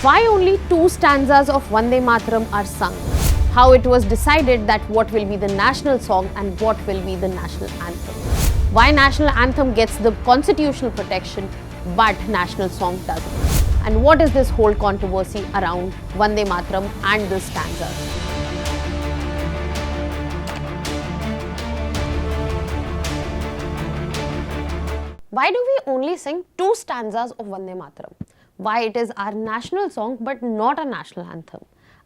Why only two stanzas of Vande Mataram are sung? How it was decided that what will be the national song and what will be the national anthem? Why national anthem gets the constitutional protection but national song doesn't? And what is this whole controversy around Vande Mataram and the stanzas? Why do we only sing two stanzas of Vande Mataram? Why it is our national song but not a national anthem?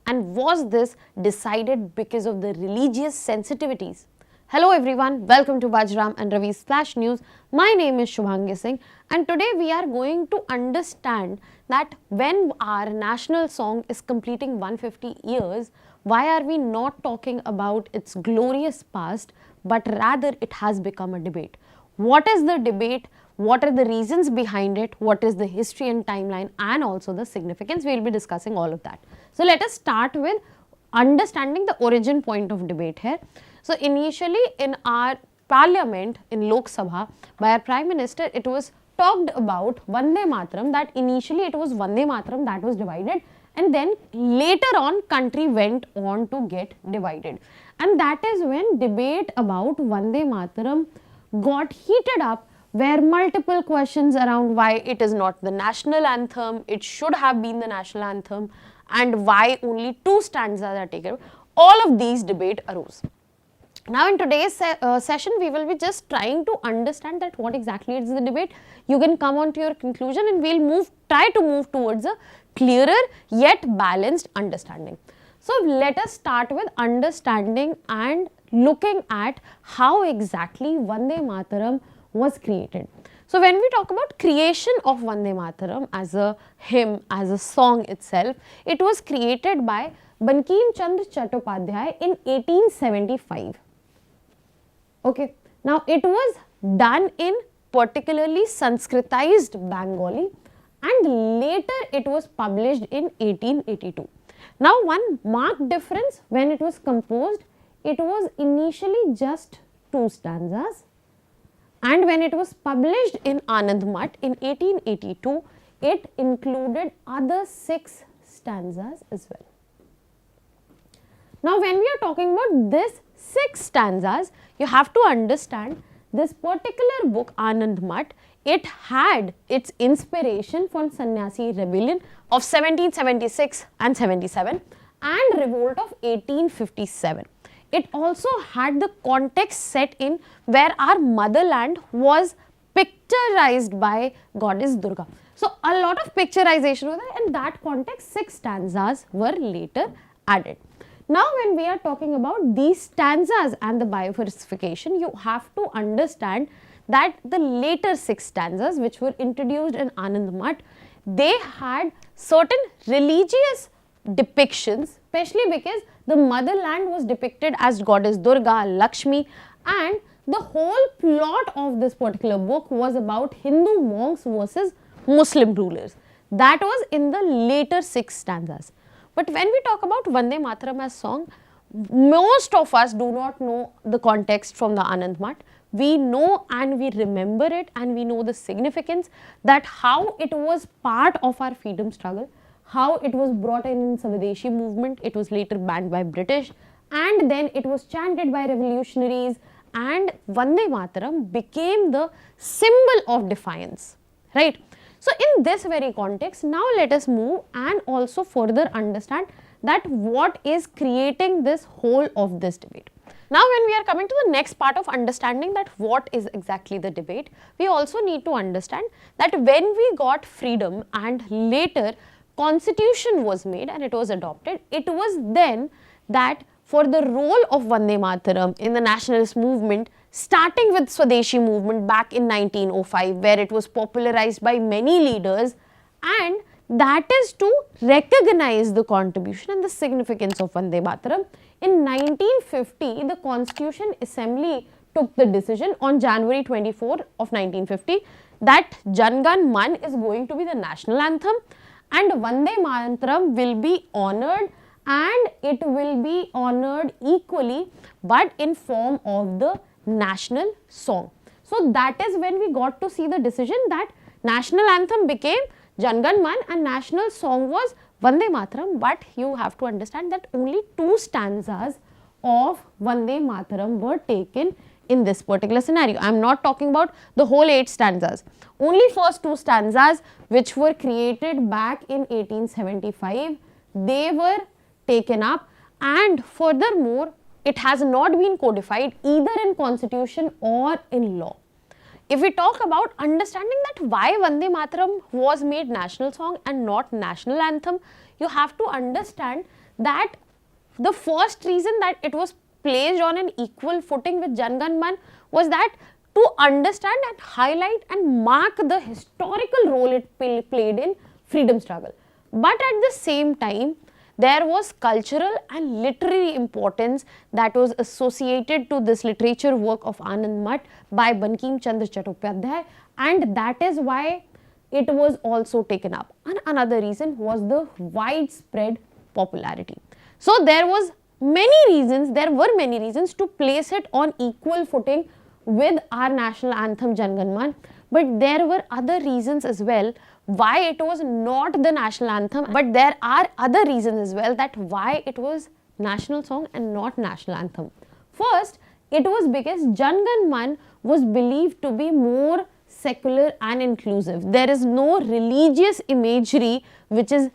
And was this decided because of the religious sensitivities? Hello everyone, welcome to Vajiram and Ravi's Flash News. My name is Shubhangi Singh and today we are going to understand that when our national song is completing 150 years, why are we not talking about its glorious past but rather it has become a debate. What is the debate? What are the reasons behind it? What is the history and timeline and also the significance? We will be discussing all of that. So let us start with understanding the origin point of debate here. So initially in our parliament in Lok Sabha by our Prime Minister, it was talked about Vande Mataram, that initially it was Vande Mataram that was divided and then later on country went on to get divided. And that is when debate about Vande Mataram got heated up, where multiple questions around why it is not the national anthem, it should have been the national anthem, and why only two stanzas are taken. All of these debate arose. Now in today's session, we will be just trying to understand that what exactly is the debate. You can come on to your conclusion and we'll try to move towards a clearer yet balanced understanding. So let us start with understanding and looking at how exactly Vande Mataram was created. So when we talk about creation of Vande Mataram as a hymn, as a song itself, it was created by Bankim Chandra Chattopadhyay in 1875. Okay, now it was done in particularly Sanskritized Bengali and later it was published in 1882. Now one marked difference: when it was composed, it was initially just two stanzas, and when it was published in Anand Math in 1882, it included other 6 stanzas as well. Now when we are talking about this 6 stanzas, you have to understand this particular book Anand Math, it had its inspiration from Sannyasi rebellion of 1776 and 77 and revolt of 1857. It also had the context set in where our motherland was picturized by goddess Durga. So a lot of picturization was there. In that context, 6 stanzas were later added. Now when we are talking about these stanzas and the bifurcation, you have to understand that the later 6 stanzas which were introduced in Anand Math, they had certain religious depictions, especially because the motherland was depicted as goddess Durga, Lakshmi, and the whole plot of this particular book was about Hindu monks versus Muslim rulers. That was in the later 6 stanzas. But when we talk about Vande Mataram as song, most of us do not know the context from the Anand Math. We know and we remember it and we know the significance, that how it was part of our freedom struggle, how it was brought in Swadeshi movement, it was later banned by British and then it was chanted by revolutionaries, and Vande Mataram became the symbol of defiance, right? So in this very context, now let us move and also further understand that what is creating this whole of this debate. Now when we are coming to the next part of understanding that what is exactly the debate, we also need to understand that when we got freedom and later Constitution was made and it was adopted, it was then that for the role of Vande Mataram in the nationalist movement, starting with Swadeshi movement back in 1905, where it was popularized by many leaders, and that is to recognize the contribution and the significance of Vande Mataram. In 1950, the Constituent Assembly took the decision on January 24 of 1950 that Jan Gan Man is going to be the national anthem and Vande Mataram will be honored, and it will be honored equally but in form of the national song. So that is when we got to see the decision that national anthem became Jan Gan Man and national song was Vande Mataram, but you have to understand that only 2 stanzas of Vande Mataram were taken in this particular scenario. I am not talking about the whole 8 stanzas. Only first 2 stanzas which were created back in 1875, they were taken up, and furthermore it has not been codified either in constitution or in law. If we talk about understanding that why Vande Mataram was made national song and not national anthem, you have to understand that the first reason that it was placed on an equal footing with Jan Gan Man was that to understand and highlight and mark the historical role it played in freedom struggle. But at the same time, there was cultural and literary importance that was associated to this literature work of Anand Math by Bankim Chandra Chattopadhyay, and that is why it was also taken up. And another reason was the widespread popularity. So there were many reasons to place it on equal footing with our national anthem Jan Gan Man, but there were other reasons as well why it was not the national anthem, but there are other reasons as well that why it was national song and not national anthem. First, it was because Jan Gan Man was believed to be more secular and inclusive. There is no religious imagery which is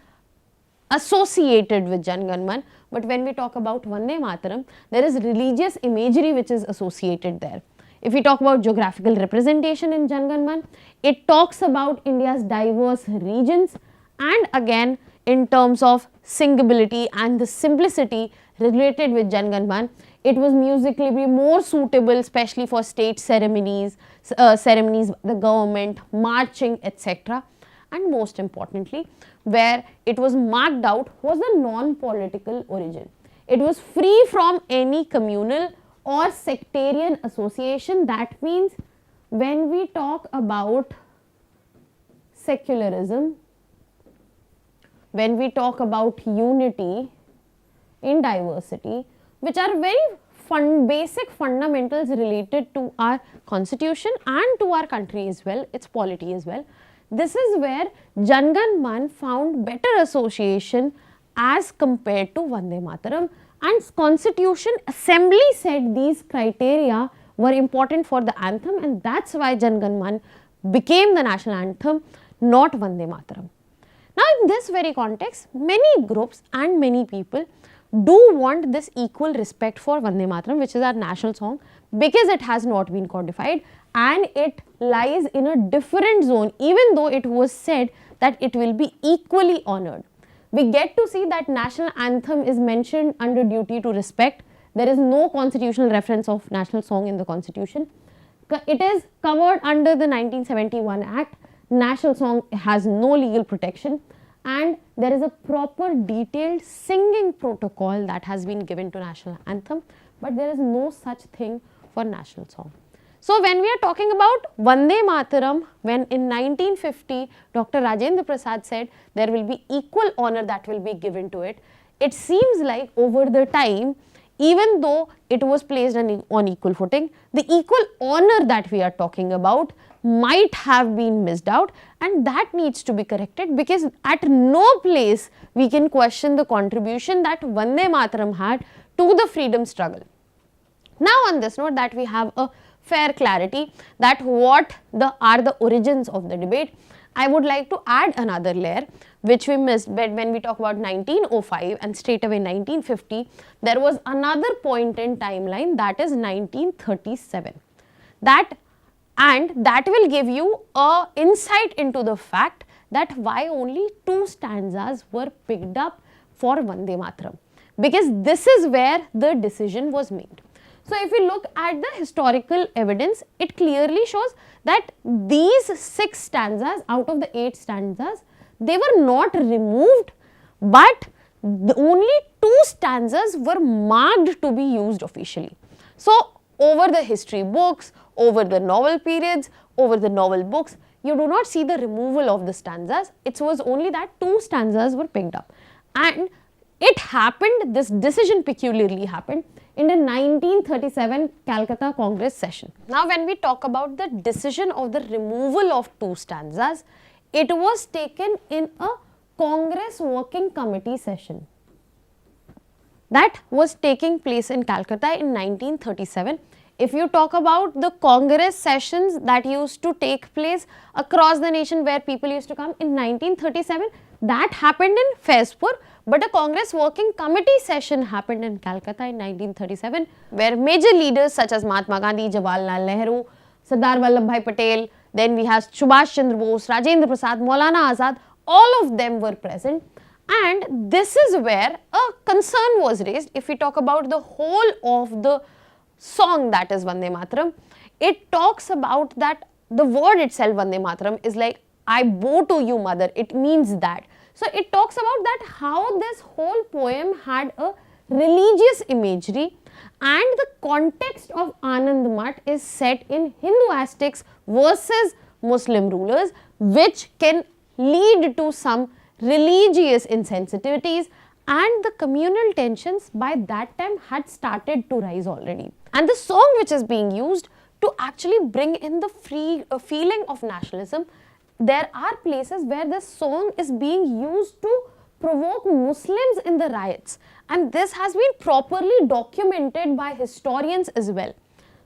associated with Jan Gan Man, but when we talk about Vande Mataram, there is religious imagery which is associated there. If we talk about geographical representation in Jan Gan Man, it talks about India's diverse regions, and again in terms of singability and the simplicity related with Jan Gan Man, it was musically more suitable especially for state ceremonies, the government, marching, etc. And most importantly, where it was marked out was a non-political origin. It was free from any communal or sectarian association. That means when we talk about secularism, when we talk about unity in diversity, which are very basic fundamentals related to our constitution and to our country as well, its polity as well, this is where Jan Gan Man found better association as compared to Vande Mataram, and Constituent Assembly said these criteria were important for the anthem, and that's why Jan Gan Man became the national anthem, not Vande Mataram. Now in this very context, many groups and many people do want this equal respect for Vande Mataram, which is our national song, because it has not been codified and it lies in a different zone, even though it was said that it will be equally honored. We get to see that national anthem is mentioned under duty to respect. There is no constitutional reference of national song in the constitution. It is covered under the 1971 Act. National song has no legal protection, and there is a proper detailed singing protocol that has been given to national anthem, but there is no such thing for national song. So when we are talking about Vande Mataram, when in 1950 Dr. Rajendra Prasad said there will be equal honor that will be given to it, it seems like over the time, even though it was placed on equal footing, the equal honor that we are talking about might have been missed out, and that needs to be corrected, because at no place we can question the contribution that Vande Mataram had to the freedom struggle. Now on this note, that we have a fair clarity that what are the origins of the debate, I would like to add another layer which we missed. But when we talk about 1905 and straight away 1950, there was another point in timeline, that is 1937. That will give you a insight into the fact that why only 2 stanzas were picked up for Vande Mataram, because this is where the decision was made. So if we look at the historical evidence, it clearly shows that these 6 stanzas out of the 8 stanzas, they were not removed, but only 2 stanzas were marked to be used officially. So over the history books, over the novel periods, over the novel books, you do not see the removal of the stanzas. It was only that 2 stanzas were picked up, and it happened, this decision peculiarly happened in the 1937 Calcutta Congress session. Now when we talk about the decision of the removal of 2 stanzas, it was taken in a Congress Working Committee session that was taking place in Calcutta in 1937. If you talk about the Congress sessions that used to take place across the nation where people used to come in 1937, that happened in Faizpur, but a Congress Working Committee session happened in Calcutta in 1937 where major leaders such as Mahatma Gandhi, Jawaharlal Nehru, Sardar Vallabhbhai Patel, then we have Subhash Chandra Bose, Rajendra Prasad, Maulana Azad, all of them were present. And this is where a concern was raised. If we talk about the whole of the song, that is Vande Mataram, it talks about that the word itself, Vande Mataram, is like, I bow to you mother, it means that. So it talks about that how this whole poem had a religious imagery, and the context of Anand Math is set in Hindu ascetics versus Muslim rulers, which can lead to some religious insensitivities, and the communal tensions by that time had started to rise already. And the song which is being used to actually bring in the feeling of nationalism, there are places where this song is being used to provoke Muslims in the riots, and this has been properly documented by historians as well.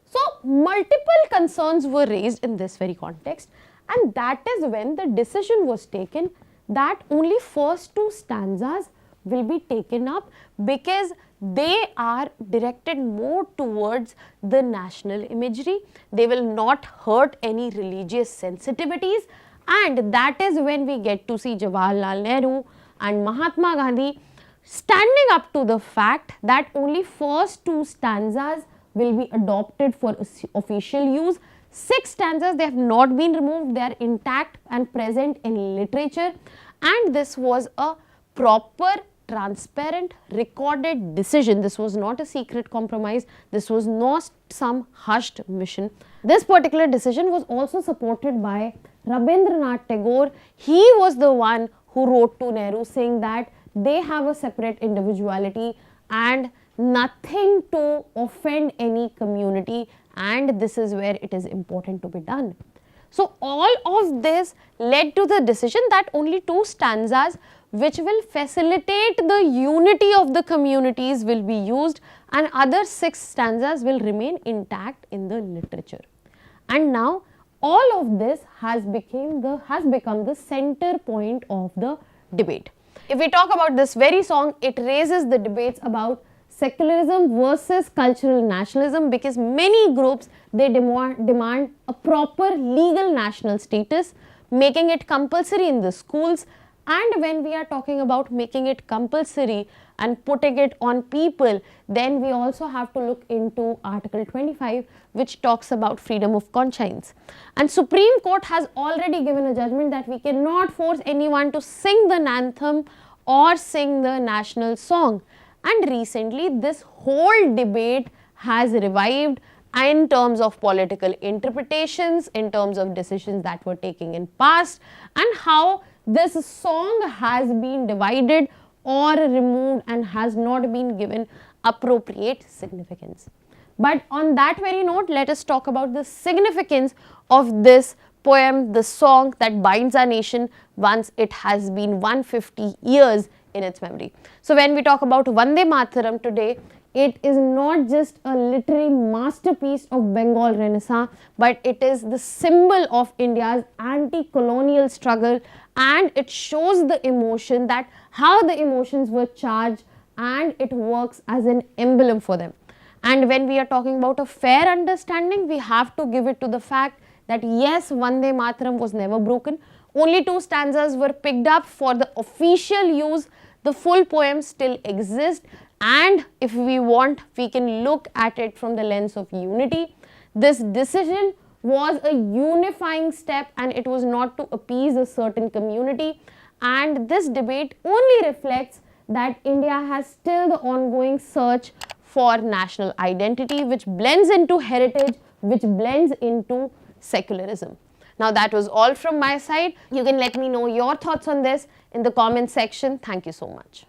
So multiple concerns were raised in this very context, and that is when the decision was taken that only first two stanzas will be taken up because they are directed more towards the national imagery. They will not hurt any religious sensitivities, and that is when we get to see Jawaharlal Nehru and Mahatma Gandhi standing up to the fact that only first two stanzas will be adopted for official use. 6 stanzas, they have not been removed, they are intact and present in literature, and this was a proper, transparent, recorded decision. This was not a secret compromise, this was not some hushed mission. This particular decision was also supported by Rabindranath Tagore. He was the one who wrote to Nehru saying that they have a separate individuality and nothing to offend any community, and this is where it is important to be done. So all of this led to the decision that only 2 stanzas which will facilitate the unity of the communities will be used, and other 6 stanzas will remain intact in the literature. And now all of this has become the center point of the debate. If we talk about this very song, it raises the debates about secularism versus cultural nationalism, because many groups, they demand a proper legal national status, making it compulsory in the schools. And when we are talking about making it compulsory and putting it on people, then we also have to look into Article 25, which talks about freedom of conscience. And Supreme Court has already given a judgment that we cannot force anyone to sing the anthem or sing the national song. And recently this whole debate has revived in terms of political interpretations, in terms of decisions that were taken in past, and how this song has been divided or removed and has not been given appropriate significance. But on that very note, let us talk about the significance of this poem, the song that binds our nation once it has been 150 years in its memory. So when we talk about Vande Mataram today, it is not just a literary masterpiece of Bengal Renaissance, but it is the symbol of India's anti-colonial struggle, and it shows the emotion, that how the emotions were charged, and it works as an emblem for them. And when we are talking about a fair understanding, we have to give it to the fact that yes, Vande Mataram was never broken. Only 2 stanzas were picked up for the official use. The full poem still exists, and if we want, we can look at it from the lens of unity. This decision was a unifying step, and it was not to appease a certain community. And this debate only reflects that India has still the ongoing search for national identity, which blends into heritage, which blends into secularism. Now that was all from my side. You can let me know your thoughts on this in the comment section. Thank you so much.